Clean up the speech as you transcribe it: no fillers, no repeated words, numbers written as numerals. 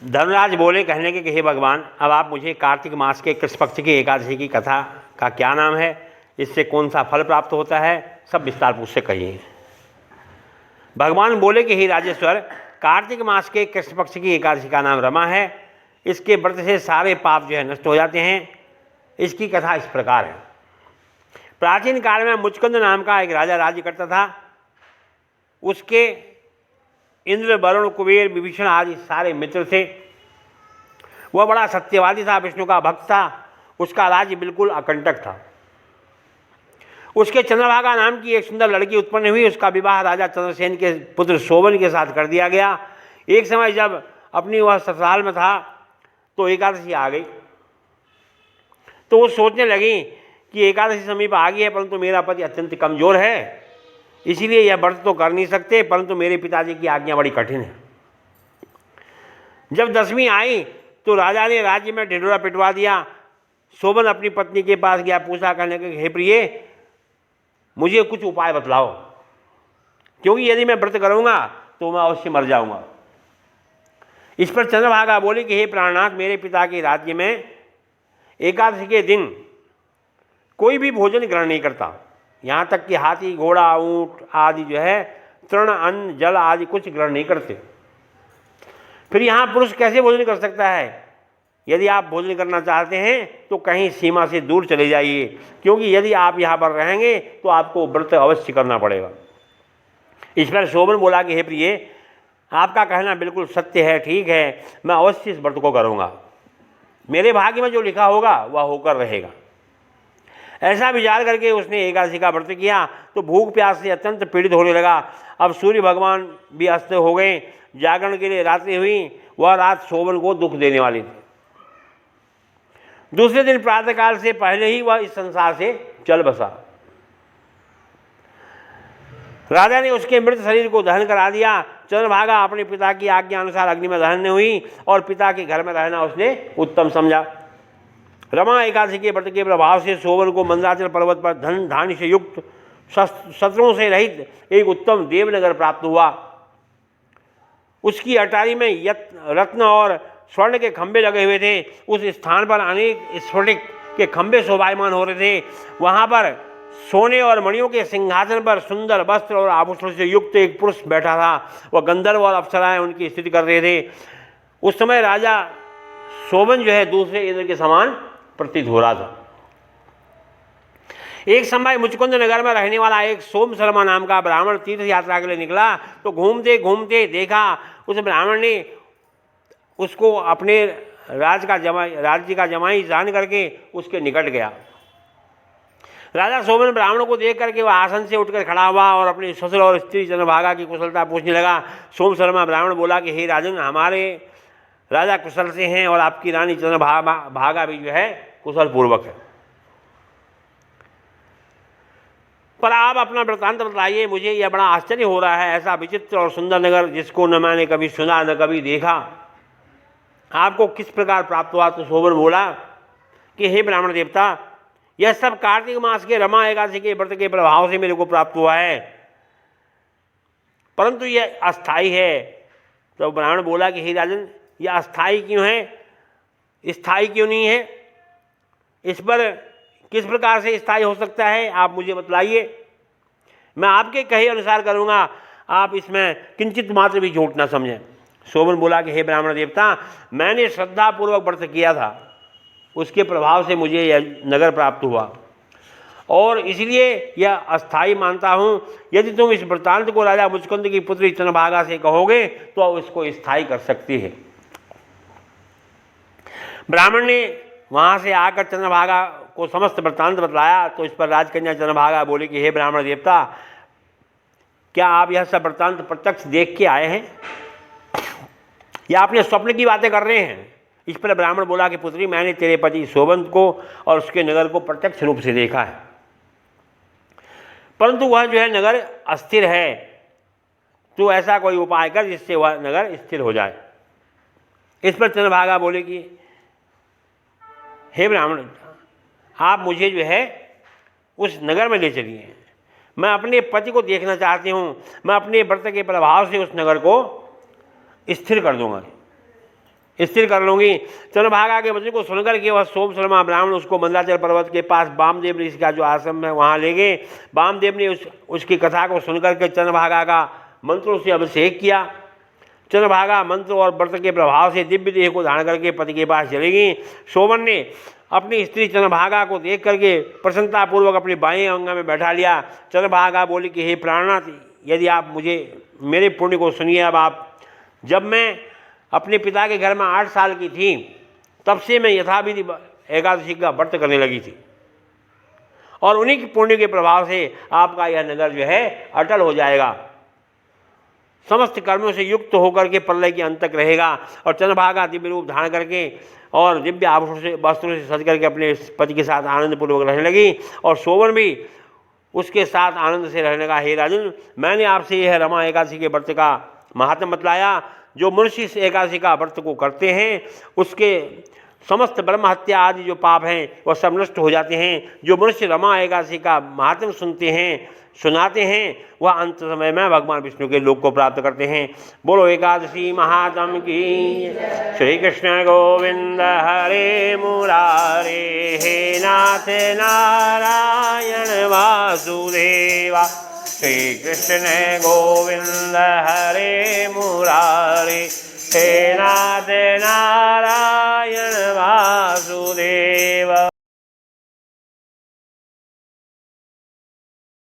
धर्मराज बोले, कहने के कि हे भगवान, अब आप मुझे कार्तिक मास के कृष्ण पक्ष की एकादशी की कथा का क्या नाम है, इससे कौन सा फल प्राप्त होता है, सब विस्तार पूर्वक से कहिए। भगवान बोले कि हे राजेश्वर, कार्तिक मास के कृष्ण पक्ष की एकादशी का नाम रमा है। इसके व्रत से सारे पाप जो है नष्ट हो जाते हैं। इसकी कथा इस प्रकार है। प्राचीन काल में मुचकुंद नाम का एक राजा राज्य करता था। उसके इंद्र, वरुण, कुबेर, विभीषण आदि सारे मित्र थे। वह बड़ा सत्यवादी था, विष्णु का भक्त था। उसका राज्य बिल्कुल अकंटक था। उसके चंद्रभागा नाम की एक सुंदर लड़की उत्पन्न हुई। उसका विवाह राजा चंद्रसेन के पुत्र शोभन के साथ कर दिया गया। एक समय जब अपनी वह ससुराल में था तो एकादशी आ गई। तो वो सोचने लगी कि एकादशी समीप आ गई है, परंतु मेरा पति अत्यंत कमजोर है, इसीलिए यह व्रत तो कर नहीं सकते, परंतु मेरे पिताजी की आज्ञा बड़ी कठिन है। जब दसवीं आई तो राजा ने राज्य में ढिंढोरा पिटवा दिया। शोभन अपनी पत्नी के पास गया, पूछा, कहने के हे प्रिय, मुझे कुछ उपाय बतलाओ, क्योंकि यदि मैं व्रत करूंगा तो मैं अवश्य मर जाऊंगा। इस पर चंद्रभागा बोली कि हे प्राणनाथ, मेरे पिता के राज्य में एकादशी के दिन कोई भी भोजन ग्रहण नहीं करता। यहाँ तक कि हाथी, घोड़ा, ऊंट आदि जो है तृण, अन्न, जल आदि कुछ ग्रहण नहीं करते। फिर यहाँ पुरुष कैसे भोजन कर सकता है? यदि आप भोजन करना चाहते हैं तो कहीं सीमा से दूर चले जाइए, क्योंकि यदि आप यहाँ पर रहेंगे तो आपको व्रत अवश्य करना पड़ेगा। इस पर शोभन बोला कि हे प्रिय, आपका कहना बिल्कुल सत्य है, ठीक है, मैं अवश्य इस व्रत को करूँगा। मेरे भाग्य में जो लिखा होगा वह होकर रहेगा। ऐसा विचार करके उसने एकादशी का व्रत किया तो भूख प्यास से अत्यंत पीड़ित होने लगा। अब सूर्य भगवान भी अस्त हो गए। जागरण के लिए रात्रि हुई। वह रात शोभन को दुख देने वाली थी। दूसरे दिन प्रातःकाल से पहले ही वह इस संसार से चल बसा। राजा ने उसके मृत शरीर को दहन करा दिया। चंद्रभागा अपने पिता की आज्ञा अनुसार अग्नि में दहन हुई और पिता के घर में रहना उसने उत्तम समझा। रमा एकादशी के व्रत के प्रभाव से शोभन को मंदराचल पर्वत पर धन धान्य से युक्त, शत्रुओं से रहित एक उत्तम देवनगर प्राप्त हुआ। उसकी अटारी में रत्न और स्वर्ण के खंभे लगे हुए थे। उस स्थान पर अनेक स्फटिक के खंभे शोभायमान हो रहे थे। वहाँ पर सोने और मणियों के सिंहासन पर सुंदर वस्त्र और आभूषण से युक्त एक पुरुष बैठा था। वह गंधर्व और अप्सराएं उनकी स्तुति कर रहे थे। उस समय राजा शोभन जो है दूसरे इंद्र के समान प्रतीत हो रहा था। एक समय मुचकुंद नगर में रहने वाला एक सोम शर्मा नाम का ब्राह्मण तीर्थ यात्रा के लिए निकला तो घूमते घूमते देखा उस ब्राह्मण ने उसको अपने राज्य का जमाई जान करके उसके निकट गया। राजा शोभन ब्राह्मण को देख करके वह आसन से उठकर खड़ा हुआ और अपने ससुर और स्त्री चंद्रभागा की कुशलता पूछने लगा। सोम शर्मा ब्राह्मण बोला कि हे राजन, हमारे राजा कुशल से हैं और आपकी रानी चंद्रभागा भी जो है कुशल पूर्वक है, पर आप अपना वृत्तांत बताइए। मुझे यह बड़ा आश्चर्य हो रहा है। ऐसा विचित्र और सुंदर नगर जिसको न मैंने कभी सुना न कभी देखा, आपको किस प्रकार प्राप्त हुआ? तो शोभन बोला कि हे ब्राह्मण देवता, यह सब कार्तिक मास के रमा एकादशी के व्रत के प्रभाव से मेरे को प्राप्त हुआ है, परंतु यह अस्थाई है। तो ब्राह्मण बोला कि हे राजन, यह अस्थाई क्यों है, स्थायी क्यों नहीं है? इस पर किस प्रकार से स्थायी हो सकता है, आप मुझे बतलाइए। मैं आपके कहे अनुसार करूँगा, आप इसमें किंचित मात्र भी झूठ ना समझें। शोभन बोला कि हे ब्राह्मण देवता, मैंने श्रद्धापूर्वक व्रत किया था, उसके प्रभाव से मुझे यह नगर प्राप्त हुआ और इसलिए यह अस्थाई मानता हूँ। यदि तुम इस वृत्तांत को राजा मुचकुंद की पुत्री चंद्रभागा से कहोगे तो इसको स्थायी कर सकती है। ब्राह्मण ने वहाँ से आकर चंद्रभागा को समस्त वृत्तांत बतलाया। तो इस पर राजकन्या चंद्रभागा बोली कि हे ब्राह्मण देवता, क्या आप यह सब वृत्तांत प्रत्यक्ष देख के आए हैं या अपने स्वप्न की बातें कर रहे हैं? इस पर ब्राह्मण बोला कि पुत्री, मैंने तेरे पति शोभन को और उसके नगर को प्रत्यक्ष रूप से देखा है, परंतु वह जो है नगर अस्थिर है। तो ऐसा कोई उपाय कर जिससे वह नगर स्थिर हो जाए। इस पर चंद्रभागा बोले कि हे ब्राह्मण, आप मुझे जो है उस नगर में ले चलिए। मैं अपने पति को देखना चाहती हूँ। मैं अपने व्रत के प्रभाव से उस नगर को स्थिर कर दूंगा। स्थिर कर लूँगी। चंद्रभागा के वचन को सुनकर के वह सोम शर्मा ब्राह्मण उसको मंदराचल पर्वत के पास वामदेव ऋषि का जो आश्रम है वहाँ ले गए। वामदेव ने उसकी कथा को सुनकर के चंद्रभागा का मंत्रों से अभिषेक किया। चंद्रभागा मंत्र और व्रत के प्रभाव से दिव्य देह को धारण करके पति के पास चली गई। शोभन ने अपनी स्त्री चंद्रभागा को देख करके प्रसन्नतापूर्वक अपनी बाएं अंग में बैठा लिया। चंद्रभागा बोली कि हे प्राणनाथ, यदि आप मुझे मेरे पुण्य को सुनिए। अब आप, जब मैं अपने पिता के घर में 8 साल की थी तब से मैं यथाविधि एकादशी का व्रत करने लगी थी और उन्हीं के पुण्य के प्रभाव से आपका यह नगर जो है अटल हो जाएगा, समस्त कर्मों से युक्त होकर के प्रलय के अंत तक रहेगा। और चंद्रभागा दिव्य रूप धारण करके और दिव्य आभूषण से वस्त्रों से सज करके अपने पति के साथ आनंदपूर्वक रहने लगी और शोभन भी उसके साथ आनंद से रहने लगा। हे राजन, मैंने आपसे यह रमा एकादशी के व्रत का महात्म बतलाया। जो मनुष्य इस एकादशी का व्रत को करते हैं उसके समस्त ब्रह्म हत्या आदि जो पाप हैं वह सब नष्ट हो जाते हैं। जो मनुष्य रमा एकादशी का महात्म सुनाते हैं वह अंत समय में भगवान विष्णु के लोक को प्राप्त करते हैं। बोलो एकादशी महात्म की। श्री कृष्ण गोविंद हरे मुरारे, हे नाथ नारायण वासुदेवा। श्री कृष्ण गोविंद हरे मुरारे, हे नाथ नारायण वासुदेवा।